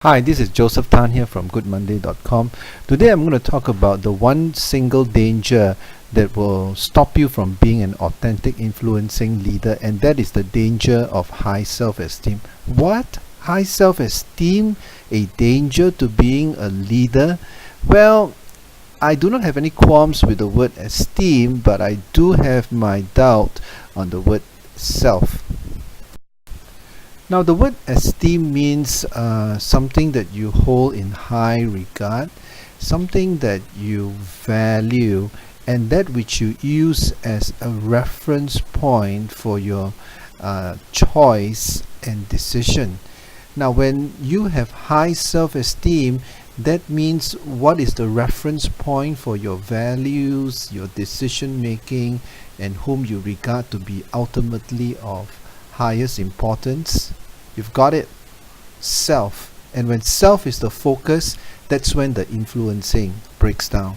Hi, this is Joseph Tan here from goodmonday.com. Today I'm going to talk about the one single danger that will stop you from being an authentic influencing leader, and that is the danger of high self-esteem. What? High self-esteem? A danger to being a leader? Well, I do not have any qualms with the word esteem, but I do have my doubt on the word self. Now, the word esteem means something that you hold in high regard, something that you value, and that which you use as a reference point for your choice and decision. Now, when you have high self-esteem, that means what is the reference point for your values, your decision making, and whom you regard to be ultimately of highest importance. You've got it. Self. And when self is the focus, that's when the influencing breaks down.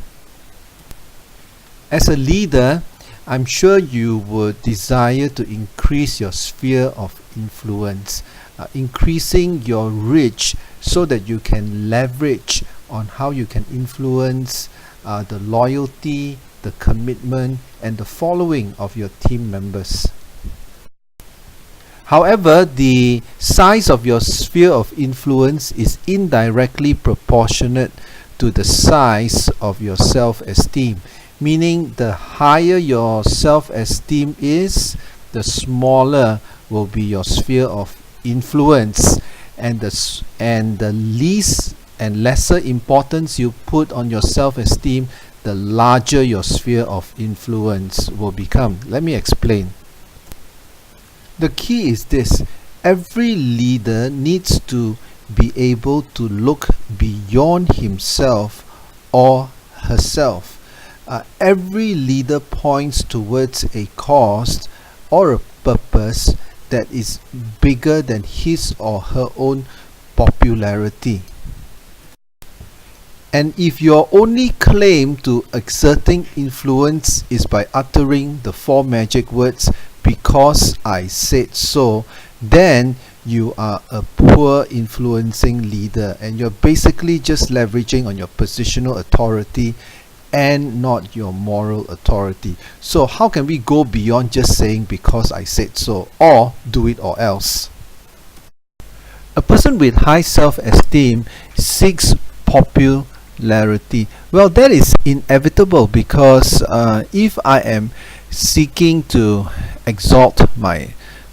As a leader, I'm sure you would desire to increase your sphere of influence, increasing your reach so that you can leverage on how you can influence the loyalty, the commitment, and the following of your team members. However, the size of your sphere of influence is indirectly proportionate to the size of your self-esteem, meaning the higher your self-esteem is, the smaller will be your sphere of influence, and the least and lesser importance you put on your self-esteem, the larger your sphere of influence will become. Let me explain. The key is this: every leader needs to be able to look beyond himself or herself. Every leader points towards a cause or a purpose that is bigger than his or her own popularity. And if your only claim to exerting influence is by uttering the four magic words, "because I said so," then you are a poor influencing leader, and you're basically just leveraging on your positional authority and not your moral authority. So how can we go beyond just saying "because I said so" or "do it or else"? A person with high self-esteem seeks popularity. Well, that is inevitable, because if I am seeking to exalt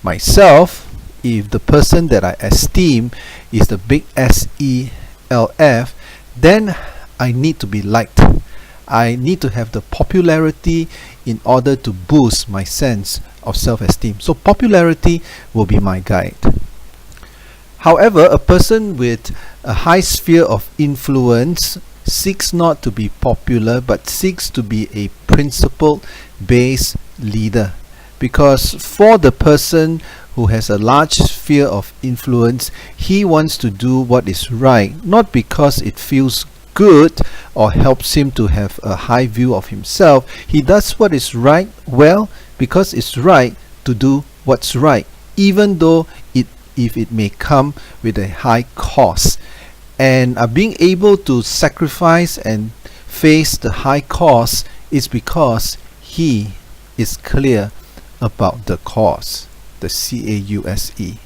myself, if the person that I esteem is the big SELF, then I need to be liked. I need to have the popularity in order to boost my sense of self-esteem. So popularity will be my guide. However, a person with a high sphere of influence seeks not to be popular, but seeks to be a principle-based leader. Because for the person who has a large sphere of influence, he wants to do what is right, not because it feels good or helps him to have a high view of himself. He does what is right, well, because it's right to do what's right, even though if it may come with a high cost. And being able to sacrifice and face the high cost is because he is clear about the cause, the CAUSE.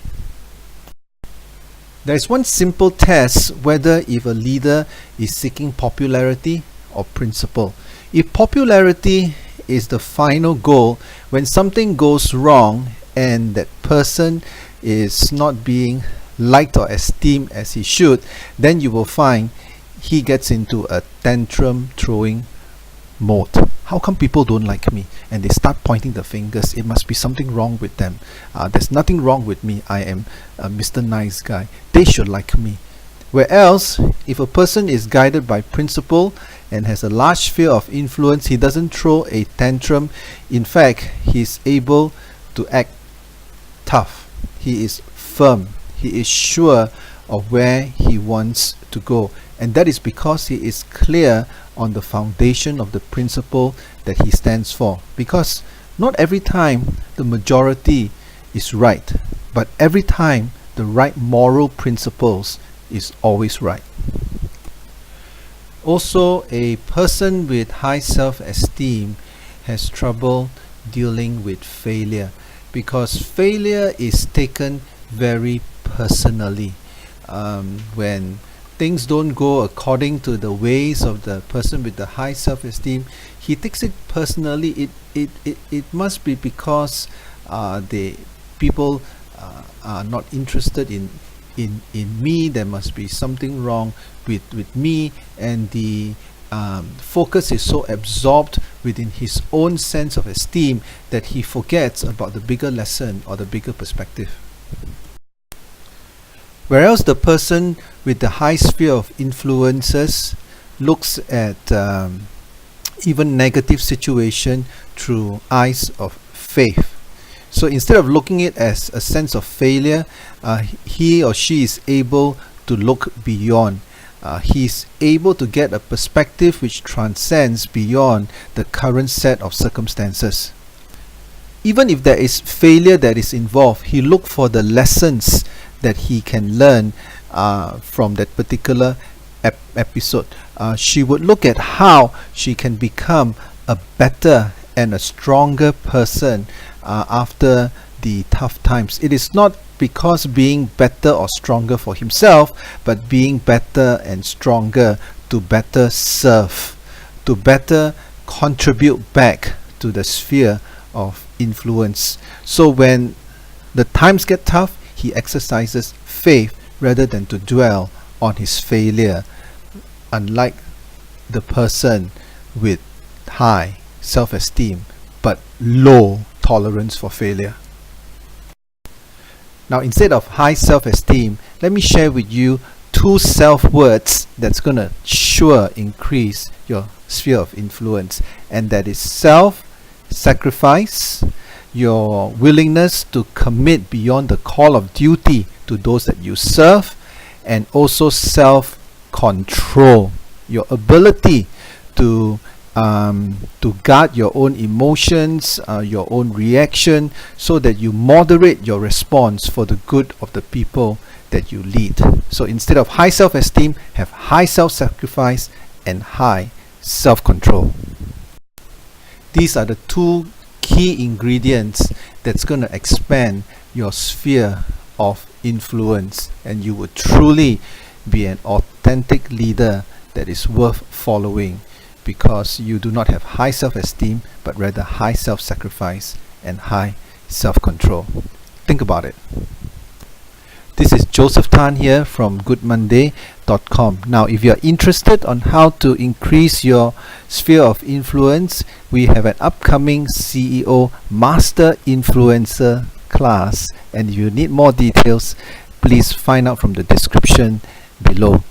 There is one simple test whether if a leader is seeking popularity or principle. If popularity is the final goal, when something goes wrong and that person is not being liked or esteemed as he should, then you will find he gets into a tantrum throwing mode. How come people don't like me? And they start pointing the fingers. It must be something wrong with them. There's nothing wrong with me. I am Mr. Nice Guy. They should like me. Whereas if a person is guided by principle and has a large sphere of influence, he doesn't throw a tantrum. In fact, he's able to act tough. He is firm. He is sure of where he wants to go, and that is because he is clear on the foundation of the principle that he stands for. Because not every time the majority is right, but every time the right moral principles is always right. Also, a person with high self-esteem has trouble dealing with failure, because failure is taken very personally. When things don't go according to the ways of the person with the high self-esteem, he takes it personally. It must be because the people are not interested in me. There must be something wrong with me, and the focus is so absorbed within his own sense of esteem that he forgets about the bigger lesson or the bigger perspective. Whereas the person with the high sphere of influences looks at even negative situation through eyes of faith. So instead of looking at it as a sense of failure, he or she is able to look beyond. He's able to get a perspective which transcends beyond the current set of circumstances. Even if there is failure that is involved, he looks for the lessons that he can learn from that particular episode. She would look at how she can become a better and a stronger person after the tough times. It is not because being better or stronger for himself, but being better and stronger to better serve, to better contribute back to the sphere of influence. So when the times get tough, he exercises faith rather than to dwell on his failure, unlike the person with high self-esteem but low tolerance for failure. Now, instead of high self-esteem, let me share with you 2 self-words that's going to sure increase your sphere of influence, and that is self-sacrifice, your willingness to commit beyond the call of duty to those that you serve, and also self-control, your ability to guard your own emotions, your own reaction, so that you moderate your response for the good of the people that you lead. So instead of high self-esteem, have high self-sacrifice and high self-control. These are the 2 key ingredients that's going to expand your sphere of influence, and you would truly be an authentic leader that is worth following, because you do not have high self-esteem but rather high self-sacrifice and high self-control. Think about it. This is Joseph Tan here from goodmonday.com. Now, if you're interested on how to increase your sphere of influence, we have an upcoming CEO Master Influencer class, and if you need more details, please find out from the description below.